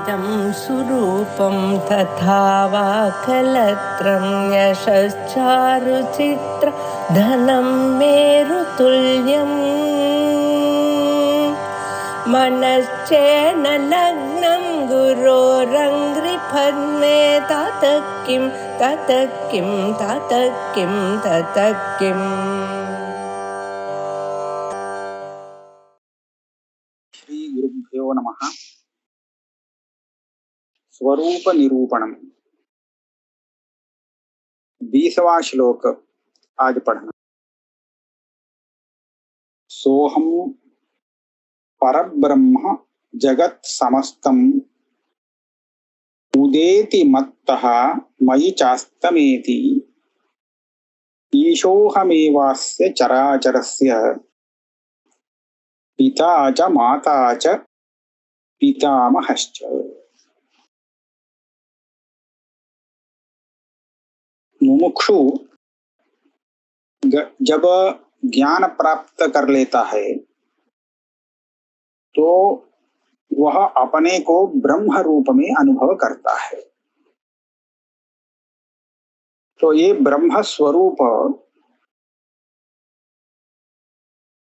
इदं सुरूपं तथा वा कलत्रं यशश्चारुचित्र धनं मेरुतुल्यम् मनश्चेन लग्नं गुरोरङ्घ्रिपद्मे ततः किं ततः किं ततः किं ततः किम्। श्री गुरुभ्यो नमः। स्वरूप निरूपणम 20वां श्लोक आज पढ़ना। सोहम परब्रह्म जगत समस्तम उदेति मत्तः मयि चास्तमेति ईशोहमेवास्य चराचरस्य पिता च माता च पितामहश्च। मुमुक्षु जब ज्ञान प्राप्त कर लेता है तो वह अपने को ब्रह्म रूप में अनुभव करता है। तो ये ब्रह्म स्वरूप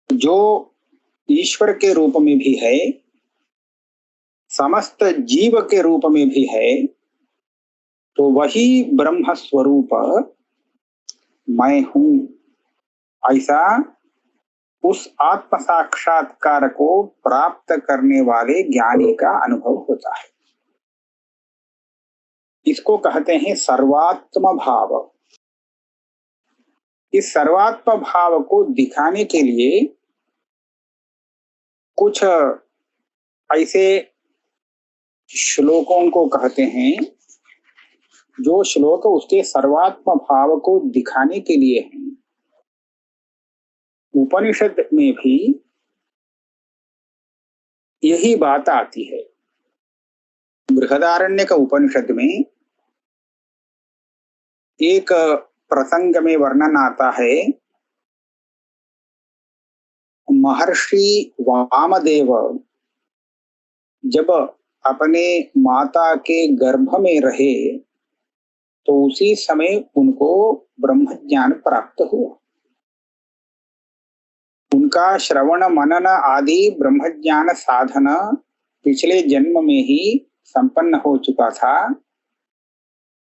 जो ईश्वर के रूप में भी है, समस्त जीव के रूप में भी है, तो वही ब्रह्म स्वरूप मैं हूं, ऐसा उस आत्म साक्षात्कार को प्राप्त करने वाले ज्ञानी का अनुभव होता है। इसको कहते हैं सर्वात्म भाव। इस सर्वात्म भाव को दिखाने के लिए कुछ ऐसे श्लोकों को कहते हैं जो श्लोक उसके सर्वात्म भाव को दिखाने के लिए हैं। उपनिषद में भी यही बात आती है। बृहदारण्यक उपनिषद में एक प्रसंग में वर्णन आता है। महर्षि वामदेव जब अपने माता के गर्भ में रहे तो उसी समय उनको ब्रह्म ज्ञान प्राप्त हुआ। उनका श्रवण मनन आदि ब्रह्म ज्ञान साधन पिछले जन्म में ही संपन्न हो चुका था।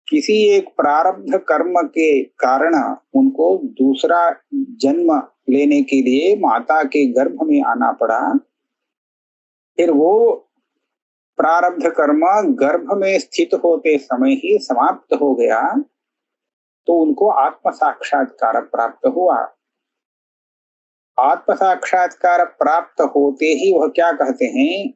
किसी एक प्रारब्ध कर्म के कारण उनको दूसरा जन्म लेने के लिए माता के गर्भ में आना पड़ा। फिर वो प्रारब्ध कर्म गर्भ में स्थित होते समय ही समाप्त हो गया, तो उनको आत्म साक्षात्कार प्राप्त हुआ। आत्म साक्षात्कार प्राप्त होते ही वह क्या कहते हैं?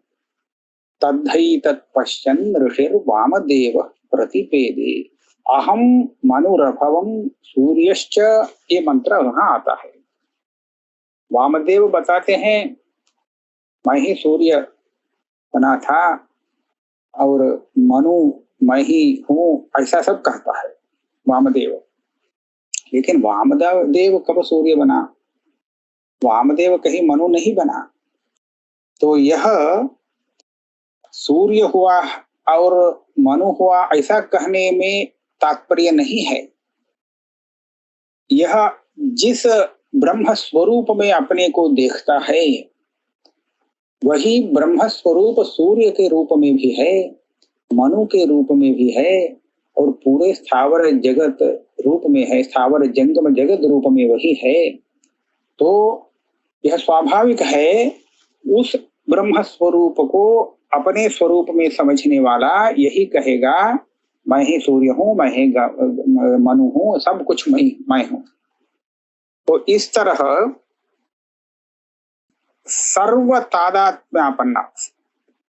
तद्धि तत्पश्यन् ऋषिर् वामदेव प्रतिपेदे अहम मनुरभवम सूर्यश्च। ये मंत्र वहां आता है। वामदेव बताते हैं मैं ही सूर्य बना था और मनु मैं ही हूं, ऐसा सब कहता है वामदेव। लेकिन वामदेव कब सूर्य बना? वामदेव कहीं मनु नहीं बना। तो यह सूर्य हुआ और मनु हुआ ऐसा कहने में तात्पर्य नहीं है। यह जिस ब्रह्म स्वरूप में अपने को देखता है वही ब्रह्म स्वरूप सूर्य के रूप में भी है, मनु के रूप में भी है और पूरे स्थावर जगत रूप में है, स्थावर जंगम जगत रूप में वही है। तो यह स्वाभाविक है उस ब्रह्म स्वरूप को अपने स्वरूप में समझने वाला यही कहेगा मैं ही सूर्य हूं, मैं ही मनु हूं, सब कुछ मैं हूं। तो इस तरह सर्व तादात्म्यापन्ना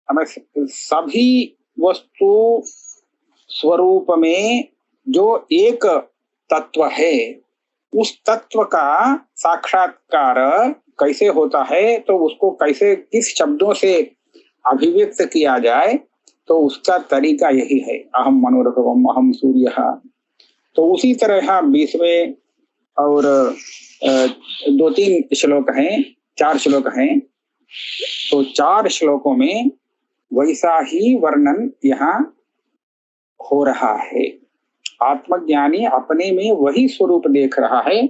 हमें सभी वस्तु स्वरूप में जो एक तत्व है उस तत्व का साक्षात्कार कैसे होता है, तो उसको कैसे किस शब्दों से अभिव्यक्त किया जाए, तो उसका तरीका यही है। अहम मनोरभवम अहम सूर्य। तो उसी तरह 20वें और 2-3 श्लोक हैं, 4 श्लोक हैं। तो 4 श्लोकों में वैसा ही वर्णन यहाँ हो रहा है। आत्मज्ञानी अपने में वही स्वरूप देख रहा है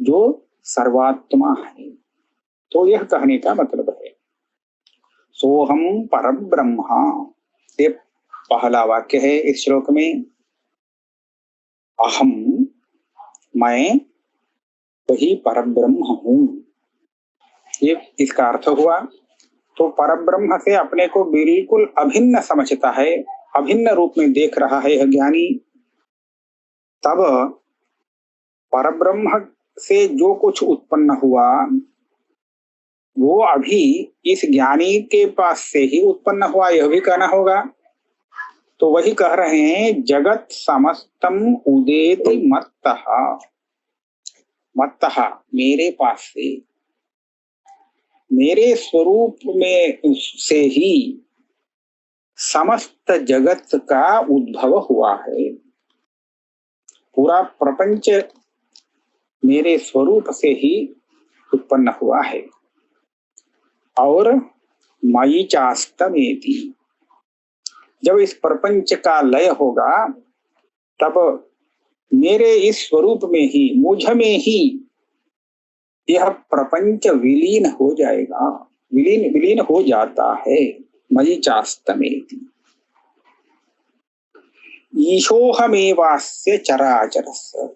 जो सर्वात्मा है। तो यह कहने का मतलब है सोहम परब्रह्मा। ये पहला वाक्य है इस श्लोक में। अहम, मैं वही परब्रह्म हूं, ये इसका अर्थ हुआ। तो परब्रह्म से अपने को बिल्कुल अभिन्न समझता है, अभिन्न रूप में देख रहा है यह ज्ञानी। तब परब्रह्म से जो कुछ उत्पन्न हुआ वो अभी इस ज्ञानी के पास से ही उत्पन्न हुआ, यह भी कहना होगा। तो वही कह रहे हैं जगत समस्तम उदेति मत्तः। मत्तः मेरे पास से, मेरे स्वरूप में से ही समस्त जगत का उद्भव हुआ है। पूरा प्रपंच मेरे स्वरूप से ही उत्पन्न हुआ है। और मयि चास्तमेति, जब इस प्रपंच का लय होगा तब मेरे इस स्वरूप में ही, मुझ में ही यह प्रपंच विलीन हो जाएगा, विलीन हो जाता है। मयि चास्तमेति ईशोहमेवास्य चराचरस्य,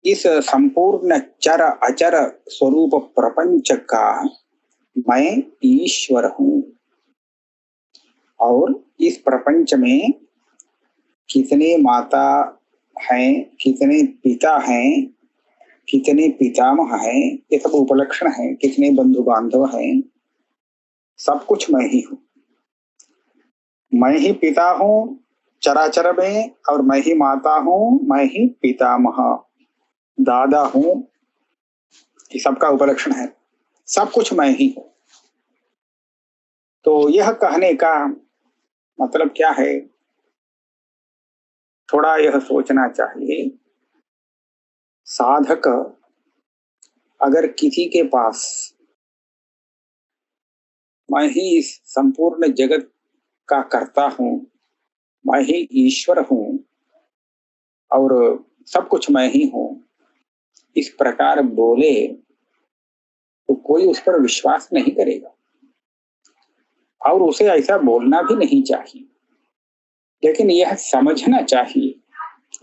इस संपूर्ण चर अचर स्वरूप प्रपंच का मैं ईश्वर हूं। और इस प्रपंच में कितने माता हैं, कितने पिता हैं, कितने पितामह हैं, ये सब उपलक्षण हैं, कितने बंधु बांधव हैं, सब कुछ मैं ही हूं। मैं ही पिता हूं चराचर में, और मैं ही माता हूं, मैं ही पितामह दादा हूं, ये सबका उपलक्षण है। सब कुछ मैं ही हूं। तो यह कहने का मतलब क्या है, थोड़ा यह सोचना चाहिए। साधक अगर किसी के पास मैं ही इस संपूर्ण जगत का कर्ता हूं, मैं ही ईश्वर हूं और सब कुछ मैं ही हूं, इस प्रकार बोले तो कोई उस पर विश्वास नहीं करेगा और उसे ऐसा बोलना भी नहीं चाहिए। लेकिन यह समझना चाहिए।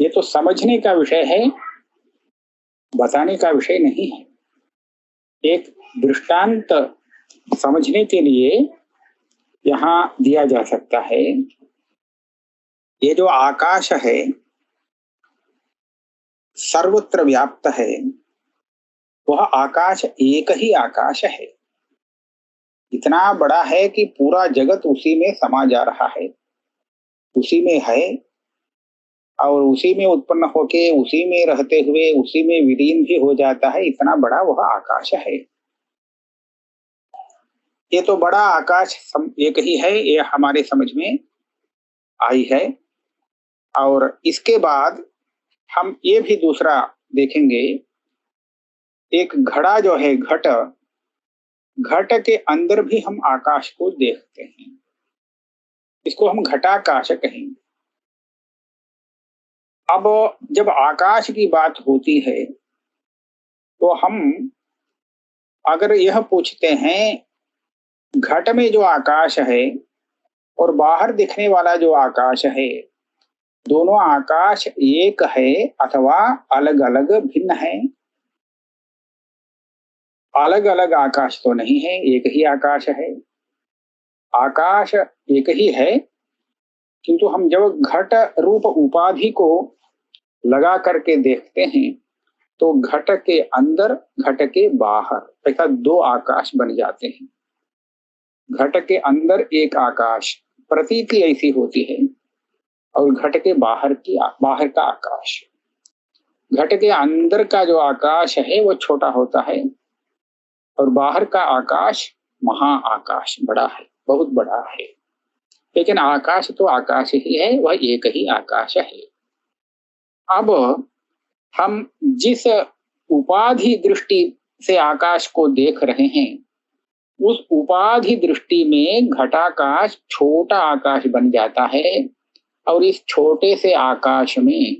ये तो समझने का विषय है, बताने का विषय नहीं है। एक दृष्टांत समझने के लिए यहां दिया जा सकता है। ये जो आकाश है सर्वत्र व्याप्त है, वह आकाश एक ही आकाश है। इतना बड़ा है कि पूरा जगत उसी में समा जा रहा है, उसी में है और उसी में उत्पन्न होके, उसी में रहते हुए उसी में विलीन भी हो जाता है। इतना बड़ा वह आकाश है। ये तो बड़ा आकाश एक ही है, ये हमारे समझ में आई है। और इसके बाद हम ये भी दूसरा देखेंगे, एक घड़ा जो है, घट, घट के अंदर भी हम आकाश को देखते हैं। इसको हम घटाकाश कहेंगे। अब जब आकाश की बात होती है तो हम अगर यह पूछते हैं घट में जो आकाश है और बाहर दिखने वाला जो आकाश है, दोनों आकाश एक है अथवा अलग अलग भिन्न है? अलग अलग आकाश तो नहीं है, एक ही आकाश है। आकाश एक ही है, किंतु हम जब घट रूप उपाधि को लगा करके देखते हैं तो घट के अंदर, घट के बाहर, ऐसा दो आकाश बन जाते हैं। घट के अंदर एक आकाश, प्रतीति ऐसी होती है, और घट के बाहर का आकाश। घट के अंदर का जो आकाश है वो छोटा होता है और बाहर का आकाश महा आकाश बड़ा है, बहुत बड़ा है। लेकिन आकाश तो आकाश ही है, वह एक ही आकाश है। अब हम जिस उपाधि दृष्टि से आकाश को देख रहे हैं उस उपाधि दृष्टि में घटाकाश छोटा आकाश बन जाता है और इस छोटे से आकाश में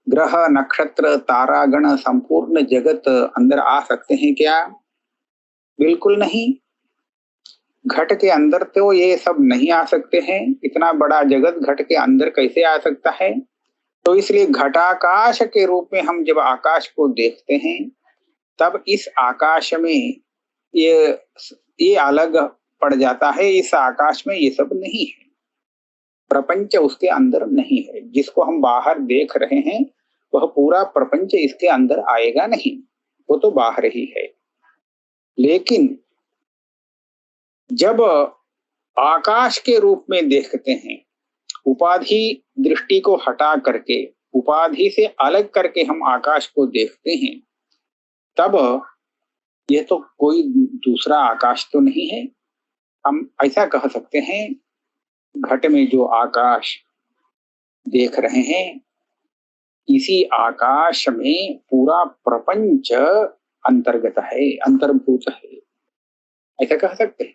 ग्रह नक्षत्र तारागण संपूर्ण जगत अंदर आ सकते हैं क्या? बिल्कुल नहीं। घट के अंदर तो ये सब नहीं आ सकते हैं। इतना बड़ा जगत घट के अंदर कैसे आ सकता है? तो इसलिए घटाकाश के रूप में हम जब आकाश को देखते हैं तब इस आकाश में ये अलग पड़ जाता है। इस आकाश में ये सब नहीं है, प्रपंच उसके अंदर नहीं है। जिसको हम बाहर देख रहे हैं वह पूरा प्रपंच इसके अंदर आएगा नहीं, वो तो बाहर ही है। लेकिन जब आकाश के रूप में देखते हैं, उपाधि दृष्टि को हटा करके, उपाधि से अलग करके हम आकाश को देखते हैं, तब यह तो कोई दूसरा आकाश तो नहीं है। हम ऐसा कह सकते हैं घट में जो आकाश देख रहे हैं, इसी आकाश में पूरा प्रपंच अंतर्गत है, अंतर्भूत है, ऐसा कह सकते हैं।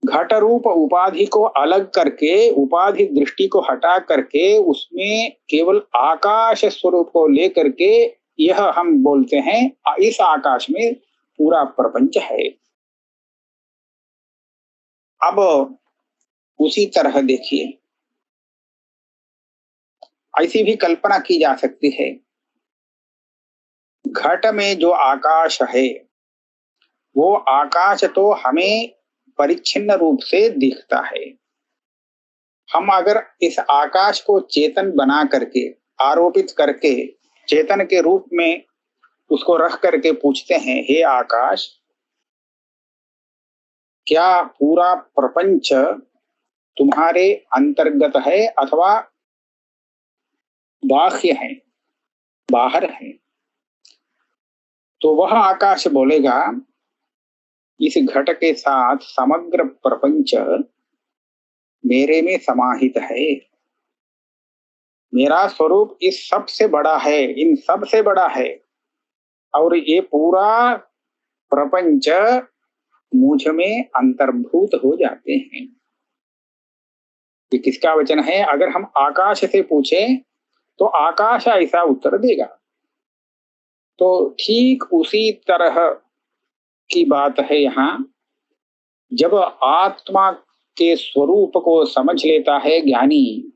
घट रूप उपाधि को अलग करके, उपाधि दृष्टि को हटा करके उसमें केवल आकाश स्वरूप को लेकर के यह हम बोलते हैं इस आकाश में पूरा प्रपंच है। अब उसी तरह देखिए, ऐसी भी कल्पना की जा सकती है, घट में जो आकाश है वो आकाश तो हमें परिच्छिन्न रूप से दिखता है। हम अगर इस आकाश को चेतन बना करके, आरोपित करके चेतन के रूप में उसको रख करके पूछते हैं, हे आकाश, क्या पूरा प्रपंच तुम्हारे अंतर्गत है अथवा बाह्य है, बाहर है? तो वह आकाश बोलेगा, इस घट के साथ समग्र प्रपंच मेरे में समाहित है। मेरा स्वरूप इस सबसे बड़ा है, इन सबसे बड़ा है, और ये पूरा प्रपंच मुझ में अंतर्भूत हो जाते हैं। ये किसका वचन है? अगर हम आकाश से पूछें तो आकाश ऐसा उत्तर देगा। तो ठीक उसी तरह की बात है यहाँ। जब आत्मा के स्वरूप को समझ लेता है ज्ञानी,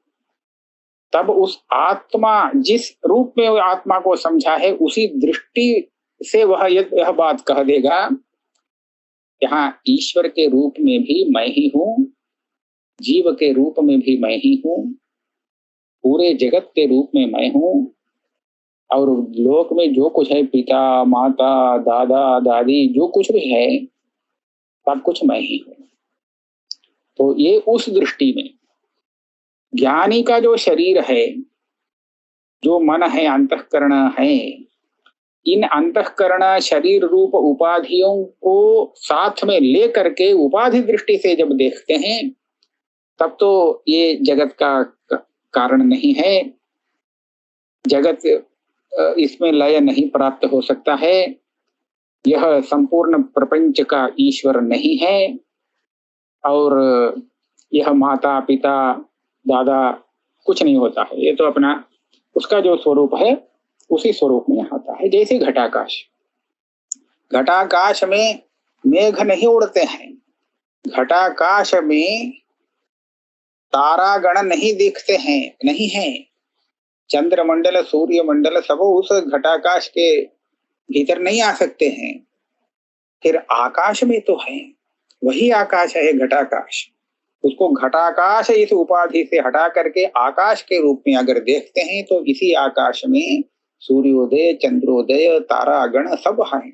तब उस आत्मा जिस रूप में वो आत्मा को समझा है उसी दृष्टि से वह यह बात कह देगा, यहाँ ईश्वर के रूप में भी मैं ही हूं, जीव के रूप में भी मैं ही हूं, पूरे जगत के रूप में मैं हूं, और लोक में जो कुछ है, पिता माता दादा दादी जो कुछ भी है, सब कुछ मैं ही हूं। तो ये उस दृष्टि में ज्ञानी का जो शरीर है, जो मन है, अंतःकरण है, इन अंतःकरण शरीर रूप उपाधियों को साथ में ले करके उपाधि दृष्टि से जब देखते हैं, तब तो ये जगत का कारण नहीं है। जगत इसमें लय नहीं प्राप्त हो सकता है। यह संपूर्ण प्रपंच का ईश्वर नहीं है, और यह माता पिता दादा कुछ नहीं होता है। ये तो अपना उसका जो स्वरूप है उसी स्वरूप में आता है। जैसे घटाकाश, घटाकाश में मेघ नहीं उड़ते हैं, घटाकाश में तारागण नहीं दिखते हैं, नहीं है। चंद्रमंडल सूर्य मंडल सब उस घटाकाश के भीतर नहीं आ सकते हैं। फिर आकाश में तो है, वही आकाश है घटाकाश। उसको घटाकाश इस उपाधि से हटा करके आकाश के रूप में अगर देखते हैं तो इसी आकाश में सूर्योदय चंद्रोदय तारागण सब हैं।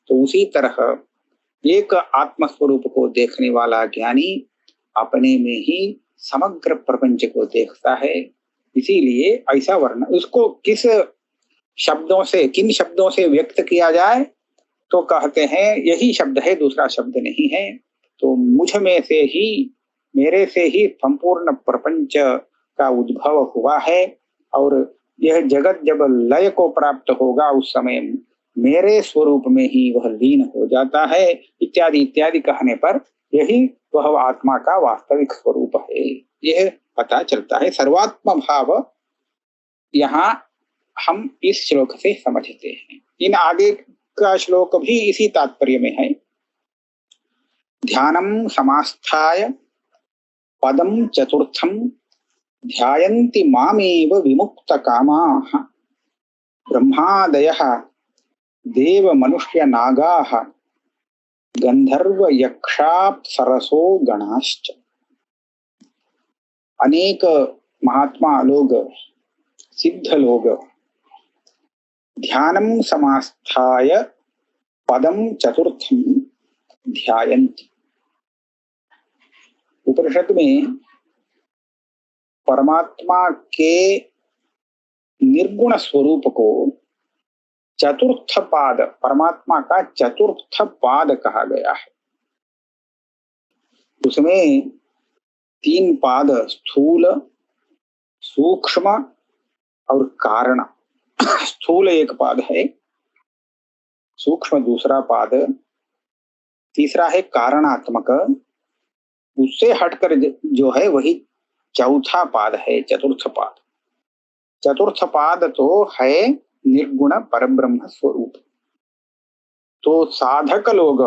तो उसी तरह एक आत्मस्वरूप को देखने वाला ज्ञानी अपने में ही समग्र प्रपंच को देखता है। इसीलिए ऐसा वर्णन उसको किस शब्दों से, किन शब्दों से व्यक्त किया जाए, तो कहते हैं यही शब्द है, दूसरा शब्द नहीं है। तो मुझ में से ही, मेरे से ही संपूर्ण प्रपंच का उद्भव हुआ है, और यह जगत जब लय को प्राप्त होगा उस समय मेरे स्वरूप में ही वह लीन हो जाता है, इत्यादि इत्यादि कहने पर यही वह आत्मा का वास्तविक स्वरूप है, यह पता चलता है। सर्वात्म भाव यहाँ हम इस श्लोक से समझते हैं। इन आगे का श्लोक भी इसी तात्पर्य में है। ध्यानम समास्थाय पदम चतुर्थम ध्यायन्ति मामेव विमुक्त कामाः ब्रह्मादयः देव मनुष्य नागाः गंधर्व यक्षाप्सरसो गणाश्च। अनेक महात्मा लोग, सिद्ध लोग ध्यानम समास्थाय पदम चतुर्थम ध्यायन्ति। उपनिषद में परमात्मा के निर्गुण स्वरूप को चतुर्थ पाद, परमात्मा का चतुर्थ पाद कहा गया है। उसमें 3 पाद, स्थूल, सूक्ष्म और कारण। स्थूल एक पाद है, सूक्ष्म दूसरा पाद, तीसरा है कारणात्मक, उससे हटकर जो है वही चौथा पाद है, चतुर्थ पाद। चतुर्थ पाद तो है निर्गुण परब्रह्म स्वरूप। तो साधक लोग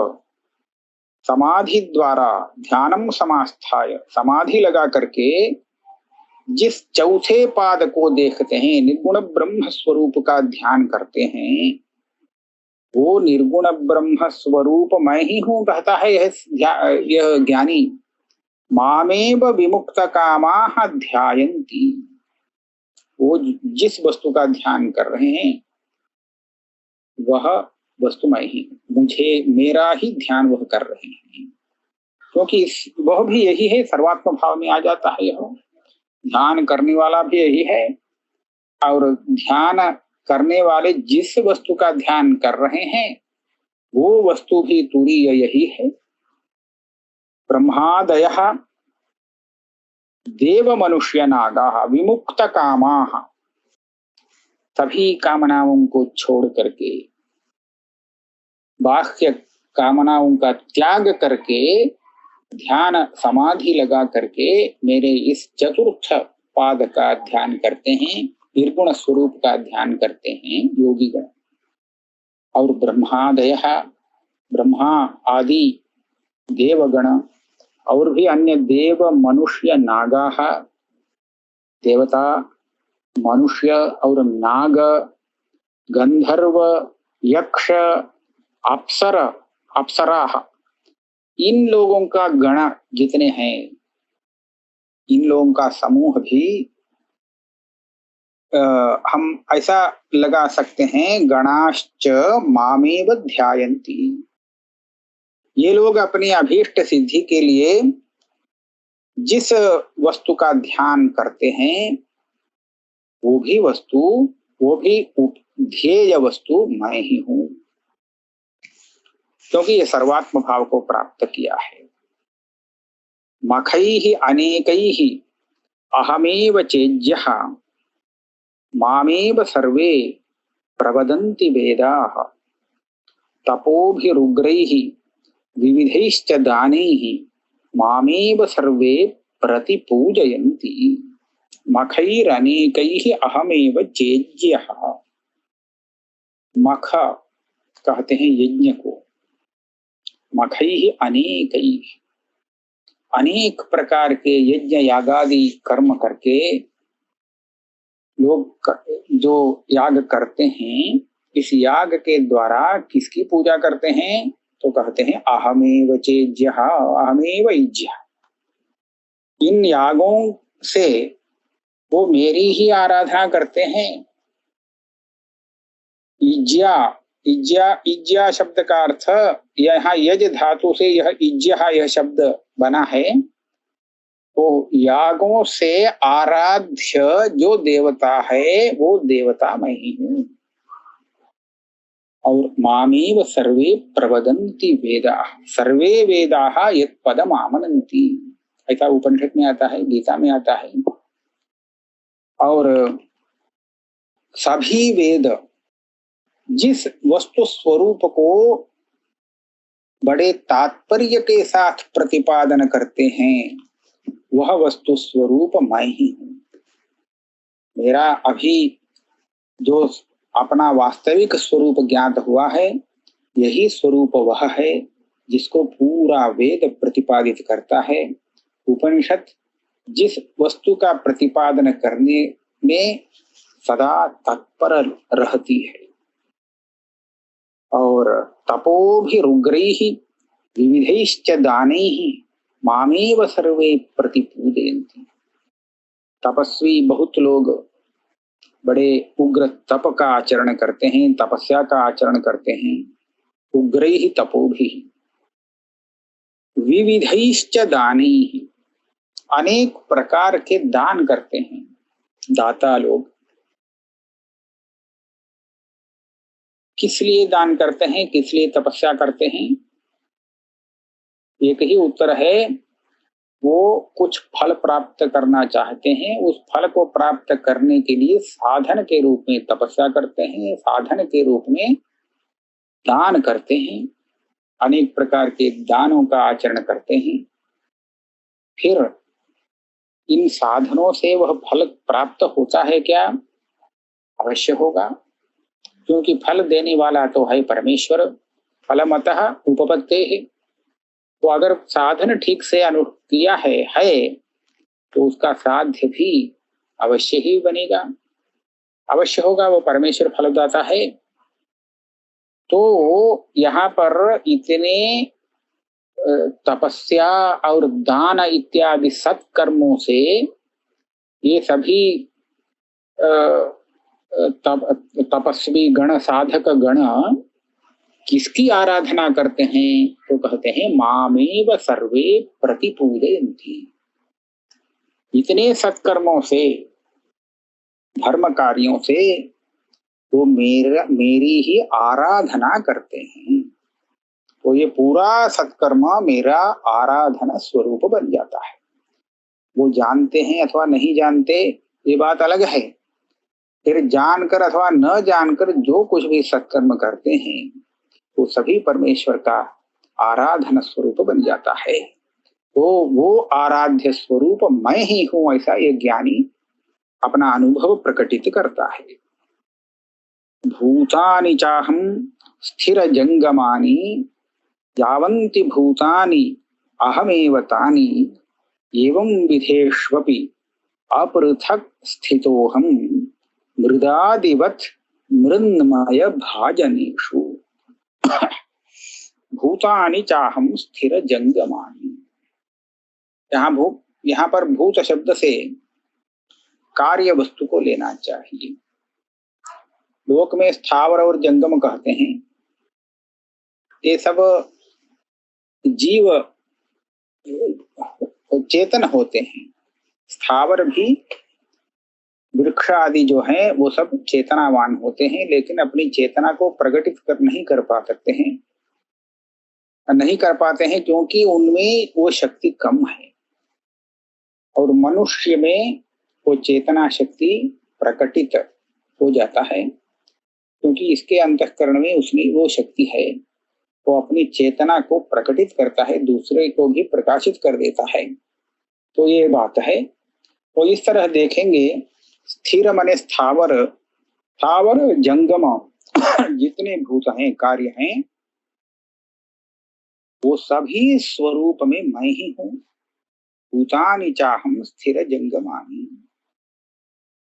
समाधि द्वारा ध्यानम समास्थाय, समाधि लगा करके जिस चौथे पाद को देखते हैं, निर्गुण ब्रह्म स्वरूप का ध्यान करते हैं, वो निर्गुण ब्रह्म स्वरूप मैं ही हूं कहता है यह ज्ञानी। मामेव विमुक्त कामाः ध्यायन्ति। वो जिस वस्तु का ध्यान कर रहे हैं वह वस्तु मैं ही, मुझे, मेरा ही ध्यान वह कर रहे हैं, क्योंकि वह भी यही है, सर्वात्म भाव में आ जाता है। यह ध्यान करने वाला भी यही है और ध्यान करने वाले जिस वस्तु का ध्यान कर रहे हैं वो वस्तु भी तुरीय यही है। ब्रह्मादयः देव मनुष्य नागाः विमुक्त कामाः, सभी कामनाओं को छोड़ करके, बाह्य कामनाओं का त्याग करके ध्यान समाधि लगा करके मेरे इस चतुर्थ पाद का ध्यान करते हैं, निर्गुण स्वरूप का ध्यान करते हैं योगी गण। और ब्रह्मादयः, ब्रह्मा आदि देवगण और भी अन्य देव मनुष्य नागाः, देवता, मनुष्य और नाग, गंधर्व, यक्ष, अप्सर, अप्सराः, इन लोगों का गण जितने हैं, इन लोगों का समूह भी हम ऐसा लगा सकते हैं, गणाश्च मामेव ध्यायन्ति। ये लोग अपनी अभीष्ट सिद्धि के लिए जिस वस्तु का ध्यान करते हैं वो भी ध्येय वस्तु मैं ही हूं, क्योंकि ये सर्वात्म भाव को प्राप्त किया है। मखैः अनेकैः अहमेव चेज्यः मामेव सर्वे प्रवदन्ति वेदाः तपोभिरुग्रैः विविधैश्च दानैः मामेव सर्वे प्रतिपूजयन्ति। मखैरनेकैः अहमेव चेज्यः। मख कहते हैं यज्ञ को। मखैः अनेकैः, अनेक प्रकार के यज्ञ यागादि कर्म करके लोग जो याग करते हैं, इस याग के द्वारा किसकी पूजा करते हैं? तो कहते हैं अहमेव चेज्यः, अहमेव इज्यः। इन यागों से वो मेरी ही आराधना करते हैं। इज्या, इज्या शब्द का अर्थ यहाँ यज धातु से यह इज्यः यह शब्द बना है। तो यागों से आराध्य जो देवता है वो देवता मैं ही हूं। और मामेव सर्वे प्रवदन्ति वेदाः, सर्वे वेदाः यत्पदम् आमनन्ति, ऐसा उपनिषद में आता है, गीता में आता है। और सभी वेद जिस वस्तु स्वरूप को बड़े तात्पर्य के साथ प्रतिपादन करते हैं वह वस्तु स्वरूप मैं ही हूं। मेरा अभी जो अपना वास्तविक स्वरूप ज्ञात हुआ है यही स्वरूप वह है जिसको पूरा वेद प्रतिपादित करता है। उपनिषद जिस वस्तु का प्रतिपादन करने में सदा तत्पर रहती है। और तपोभिरुग्रैः विविधैश्च दानैः मामेव सर्वे प्रतिपूजयन्ति। तपस्वी बहुत लोग बड़े उग्र तप का आचरण करते हैं, तपस्या का आचरण करते हैं। उग्रैः तपोभिः विविधैश्च दानैः अनेक प्रकार के दान करते हैं दाता लोग। किस लिए दान करते हैं, किस लिए तपस्या करते हैं? एक ही उत्तर है, वो कुछ फल प्राप्त करना चाहते हैं। उस फल को प्राप्त करने के लिए साधन के रूप में तपस्या करते हैं, साधन के रूप में दान करते हैं, अनेक प्रकार के दानों का आचरण करते हैं। फिर इन साधनों से वह फल प्राप्त होता है क्या? अवश्य होगा, क्योंकि फल देने वाला तो है परमेश्वर। फलमतः उपपत्तेः। तो अगर साधन ठीक से किया है तो उसका साध्य भी अवश्य ही बनेगा, अवश्य होगा, वो परमेश्वर फलदाता है। तो यहाँ पर इतने तपस्या और दान इत्यादि सत्कर्मों से ये सभी तपस्वी गण, साधक गण किसकी आराधना करते हैं? तो कहते हैं मामेव सर्वे प्रतिपूजयन्ति। इतने सत्कर्मों से, धर्म कार्यों से वो मेरी ही आराधना करते हैं। तो ये पूरा सत्कर्म मेरा आराधना स्वरूप बन जाता है। वो जानते हैं अथवा नहीं जानते ये बात अलग है। फिर जानकर अथवा न जानकर जो कुछ भी सत्कर्म करते हैं वो सभी परमेश्वर का आराधना स्वरूप बन जाता है। तो वो आराध्य स्वरूप मैं ही हूं, ऐसा ये ज्ञानी अपना अनुभव प्रकटित करता है। भूतानि चाहम स्थिर जंगमानि यावन्ति भूतानि अहमेव तानि एवं विधेष्वपि अपृथक स्थितोहम मृदादिवत् मृन्मय भाजनेषु। भूतानि चाहम स्थिर जंगमानि। यहाँ पर भूत शब्द से कार्य वस्तु को लेना चाहिए। लोक में स्थावर और जंगम कहते हैं। ये सब जीव चेतन होते हैं। स्थावर भी, वृक्ष आदि जो हैं वो सब चेतनावान होते हैं, लेकिन अपनी चेतना को प्रकटित नहीं कर पाते हैं, नहीं कर पाते हैं क्योंकि उनमें वो शक्ति कम है। और मनुष्य में वो चेतना शक्ति प्रकटित हो जाता है क्योंकि इसके अंतःकरण में उसमें वो शक्ति है। वो अपनी चेतना को प्रकटित करता है, दूसरे को भी प्रकाशित कर देता है। तो ये बात है। तो इस तरह देखेंगे, स्थिर माने स्थावर, स्थावर जंगम जितने भूत हैं, कार्य हैं, वो सभी स्वरूप में मैं ही हूं। भूतानि चाहम स्थिर जंगमानि।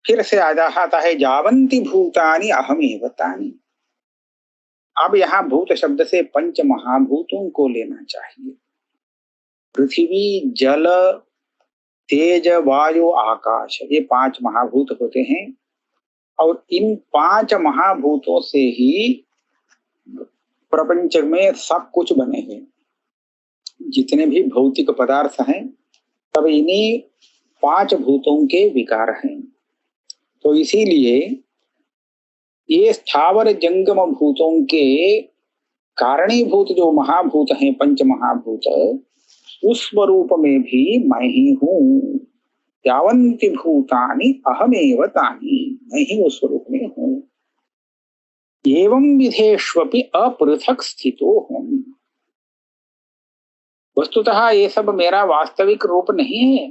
फिर से आता है जावंति भूतानि अहमेव तानि। अब यहाँ भूत शब्द से पंच महाभूतों को लेना चाहिए। पृथ्वी, जल, तेज, वायु, आकाश, ये 5 महाभूत होते हैं। और इन 5 महाभूतों से ही प्रपंच में सब कुछ बने हैं। जितने भी भौतिक पदार्थ हैं सब इन्हीं 5 भूतों के विकार हैं। तो इसीलिए ये स्थावर जंगम भूतों के कारणीभूत जो महाभूत हैं, पंच महाभूत, उस स्वरूप में भी मैं ही हूं। यावन्ति भूतानि अहमेव तानि। मैं ही उस स्वरूप में हूं। एवं विधेष्वपि अपृथक स्थितो हूं। वस्तुतः ये सब मेरा वास्तविक रूप नहीं है।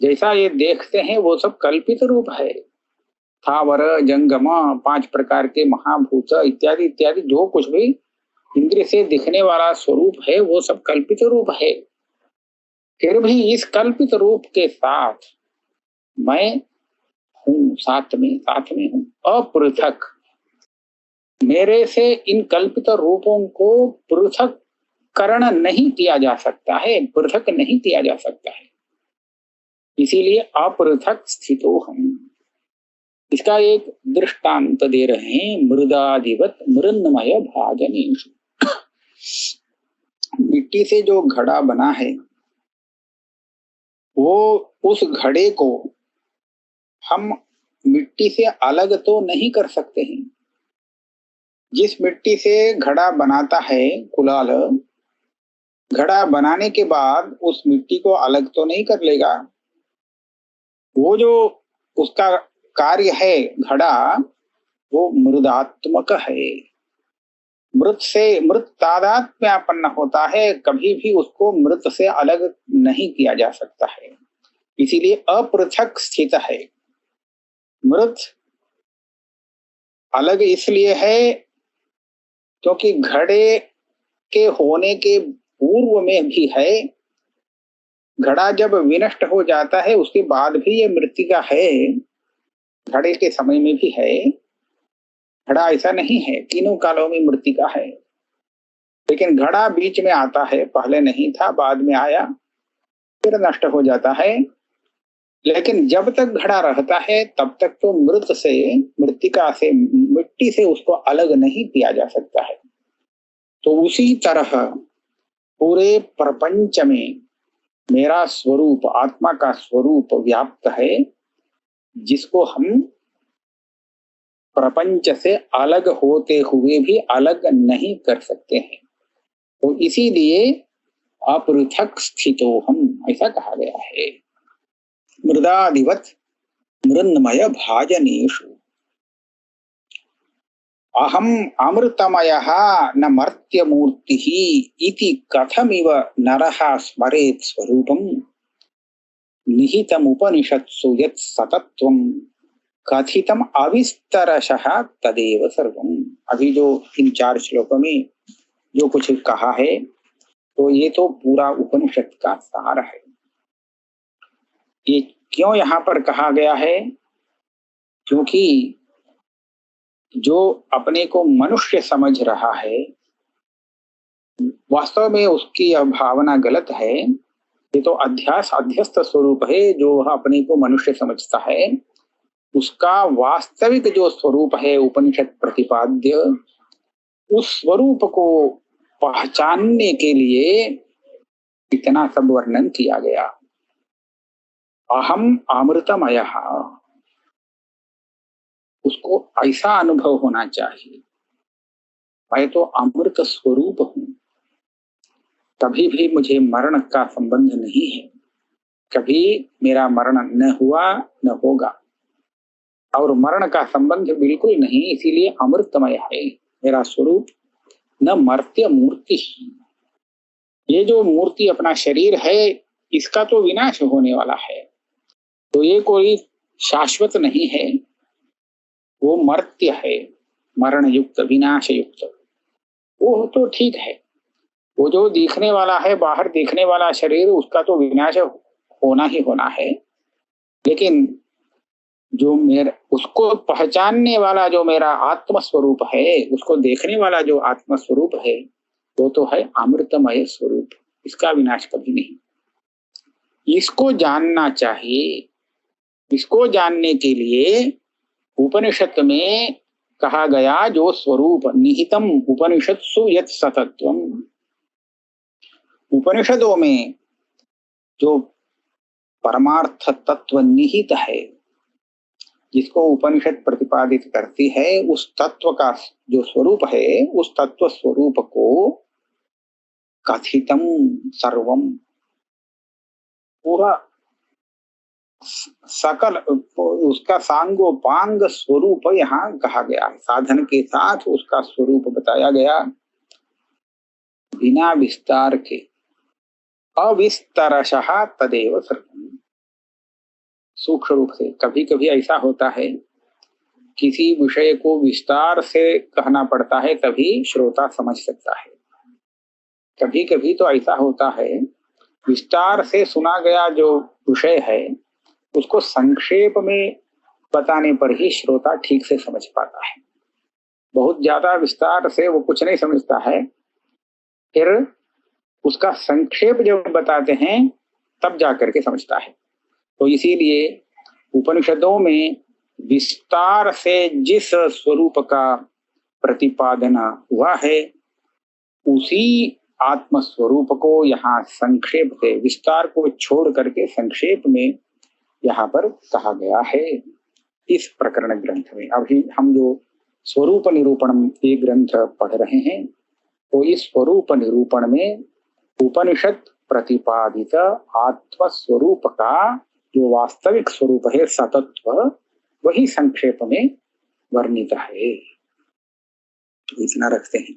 जैसा ये देखते हैं वो सब कल्पित रूप है। स्थावर जंगम, पांच प्रकार के महाभूत इत्यादि इत्यादि जो कुछ भी इंद्रिय से दिखने वाला स्वरूप है वो सब कल्पित रूप है। फिर भी इस कल्पित रूप के साथ मैं हूं, साथ में हूं, अपृथक। मेरे से इन कल्पित रूपों को पृथक करण नहीं किया जा सकता है, पृथक नहीं किया जा सकता है। इसीलिए अपृथक स्थितो हम। इसका एक दृष्टांत दे रहे हैं, मृदादिवत मृन्मय भाजनेषु। मिट्टी से जो घड़ा बना है वो, उस घड़े को हम मिट्टी से अलग तो नहीं कर सकते हैं। जिस मिट्टी से घड़ा बनाता है कुलाल, घड़ा बनाने के बाद उस मिट्टी को अलग तो नहीं कर लेगा। वो जो उसका कार्य है घड़ा, वो मृदात्मक है। मृत से मृत तादात्म्यापन्न होता है, कभी भी उसको मृत से अलग नहीं किया जा सकता है। इसीलिए अपृथक स्थित है। मृत अलग इसलिए है क्योंकि घड़े के होने के पूर्व में भी है। घड़ा जब विनष्ट हो जाता है उसके बाद भी ये मृतिका है, घड़े के समय में भी है। घड़ा ऐसा नहीं है, तीनों कालों में मृतिका है। लेकिन घड़ा बीच में आता है, पहले नहीं था, बाद में आया, फिर नष्ट हो जाता है। लेकिन जब तक घड़ा रहता है तब तक तो मृत से, मृतिका से, मिट्टी से उसको अलग नहीं किया जा सकता है। तो उसी तरह पूरे प्रपंच में मेरा स्वरूप, आत्मा का स्वरूप व्याप्त है, जिसको हम प्रपंच से अलग होते हुए भी अलग नहीं कर सकते हैं। तो इसीलिए अपृथक स्थितो हम, ऐसा कहा गया है। मृदादिवत मृन्मय भाजनेषु अहम अमृतमयः न मर्त्यमूर्तिः इति कथमिव नरः स्मरेत् स्वरूपं निहितमुपनिषत्सु यत् सतत्वं कथितम अविस्तरशः तदेव सर्वम। अभी जो इन चार श्लोकों में जो कुछ कहा है तो ये तो पूरा उपनिषद का सार है। ये क्यों यहाँ पर कहा गया है? क्योंकि जो अपने को मनुष्य समझ रहा है, वास्तव में उसकी यह भावना गलत है। ये तो अध्यास अध्यस्त स्वरूप है। जो अपने को मनुष्य समझता है उसका वास्तविक जो स्वरूप है उपनिषद प्रतिपाद्य, उस स्वरूप को पहचानने के लिए इतना सब वर्णन किया गया। अहम अमृतमय, उसको ऐसा अनुभव होना चाहिए, मैं तो अमृत स्वरूप हूं, कभी भी मुझे मरण का संबंध नहीं है, कभी मेरा मरण न हुआ न होगा, और मरण का संबंध बिल्कुल नहीं, इसीलिए अमृतमय है मेरा स्वरूप। न मर्त्य मूर्ति, ये जो मूर्ति अपना शरीर है इसका तो विनाश होने वाला है, तो ये कोई शाश्वत नहीं है, वो मर्त्य है, मरण युक्त, विनाश युक्त। वो तो ठीक है, वो जो दिखने वाला है, बाहर दिखने वाला शरीर, उसका तो विनाश होना ही होना है। लेकिन जो मेरा, उसको पहचानने वाला जो मेरा आत्म स्वरूप है, उसको देखने वाला जो आत्म स्वरूप है, वो तो है अमृतमय स्वरूप, इसका विनाश कभी नहीं। इसको जानना चाहिए। इसको जानने के लिए उपनिषद में कहा गया जो स्वरूप निहितम उपनिषत्सु यत् सतत्वम, उपनिषदों में जो परमार्थ तत्व निहित है, जिसको उपनिषद प्रतिपादित करती है, उस तत्व का जो स्वरूप है, उस तत्व स्वरूप को कथितम सर्वम, पूरा सकल उसका सांगोपांग स्वरूप यहाँ कहा गया है। साधन के साथ उसका स्वरूप बताया गया, बिना विस्तार के। अविस्तरशः तदेव सर्वम्। सूक्ष्म रूप से कभी कभी ऐसा होता है, किसी विषय को विस्तार से कहना पड़ता है तभी श्रोता समझ सकता है। कभी कभी तो ऐसा होता है, विस्तार से सुना गया जो विषय है उसको संक्षेप में बताने पर ही श्रोता ठीक से समझ पाता है। बहुत ज्यादा विस्तार से वो कुछ नहीं समझता है, फिर उसका संक्षेप जब बताते हैं तब जाकर के समझता है। तो इसीलिए उपनिषदों में विस्तार से जिस स्वरूप का प्रतिपादन हुआ है, उसी आत्म स्वरूप को यहाँ संक्षेप से, विस्तार को छोड़ करके संक्षेप में यहाँ पर कहा गया है इस प्रकरण ग्रंथ में। अभी हम जो स्वरूप निरूपण ये ग्रंथ पढ़ रहे हैं, तो इस स्वरूप निरूपण में उपनिषद प्रतिपादित आत्म स्वरूप का जो वास्तविक स्वरूप है, सतत्व, वही संक्षेप में वर्णित है। तो इतना रखते हैं।